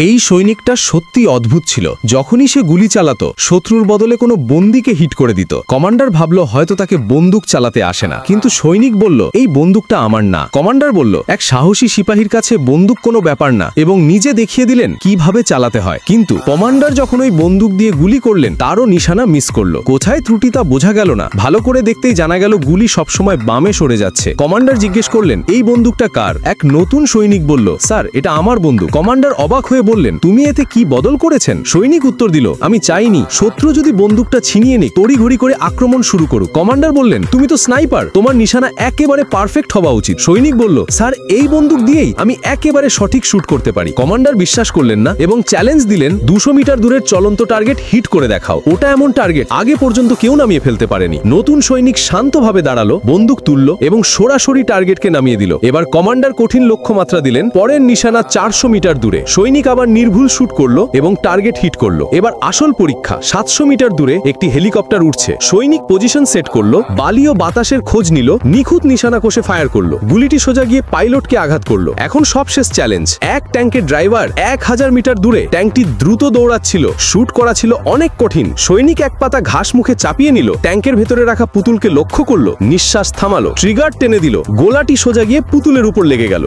এই সৈনিকটা সত্যি অদ্ভুত ছিল। যখনই সে গুলি চালাতো শত্রুর বদলে কোনো বন্দীকে হিট করে দিত। কমান্ডার ভাবল হয়তো তাকে বন্দুক চালাতে আসে না, কিন্তু সৈনিক বলল এই বন্দুকটা আমার না। কমান্ডার বলল এক সাহসী সিপাহীর কাছে বন্দুক কোনো ব্যাপার না এবং নিজে দেখিয়ে দিলেন কিভাবে চালাতে হয়। কিন্তু কমান্ডার যখন ওই বন্দুক দিয়ে গুলি করলেন তারও নিশানা মিস করলো। কোথায় ত্রুটি তা বোঝা গেল না। ভালো করে দেখতেই জানা গেল গুলি সবসময় বামে সরে যাচ্ছে। কমান্ডার জিজ্ঞেস করলেন এই বন্দুকটা কার? এক নতুন সৈনিক বলল স্যার এটা আমার বন্দুক। কমান্ডার অবাক হয়ে বললেন তুমি এতে কি বদল করেছেন? সৈনিক উত্তর দিল আমি চাইনি, শত্রু যদি বন্দুকটা ছিনিয়ে নিক তড়িঘড়ি করে আক্রমণ শুরু করুক। কমান্ডার বললেন তুমি তো স্নাইপার, তোমার নিশানা একেবারে পারফেক্ট হওয়া উচিত। সৈনিক বলল স্যার এই বন্দুক দিয়েই আমি একেবারে সঠিক শুট করতে পারি। কমান্ডার বিশ্বাস করলেন না এবং চ্যালেঞ্জ দিলেন 200 মিটার দূরের চলন্ত টার্গেট হিট করে দেখাও। ওটা এমন টার্গেট আগে পর্যন্ত কেউ নামিয়ে ফেলতে পারেনি। নতুন সৈনিক শান্তভাবে দাঁড়ালো, বন্দুক তুলল এবং সরাসরি টার্গেটকে নামিয়ে দিল। এবার কমান্ডার কঠিন লক্ষ্যমাত্রা দিলেন, পরের নিশানা 400 মিটার দূরে। সৈনিক আবার নির্ভুল শুট করলো এবং টার্গেট হিট করলো। এবার আসল পরীক্ষা। 700 মিটার দূরে একটি হেলিকপ্টার উঠছে। সৈনিক পজিশন সেট করলো, বালি ও বাতাসের খোঁজ নিল, নিখুঁত নিশানা কষে ফায়ার করলো। গুলিটি সোজা গিয়ে পাইলটকে আঘাত করলো। এখন সবশেষ চ্যালেঞ্জ। এক ট্যাঙ্কের ড্রাইভার 1000 মিটার দূরে। ট্যাঙ্কটি দ্রুত দৌড়াচ্ছিল, শুট করা ছিল অনেক কঠিন। সৈনিক এক পাতা ঘাস মুখে চাপিয়ে নিল, ট্যাঙ্কের ভেতরে রাখা পুতুলকে লক্ষ্য করলো, নিঃশ্বাস থামালো, ট্রিগার টেনে দিল, গোলাটি সোজা গিয়ে পুতুলের উপর লেগে গেল।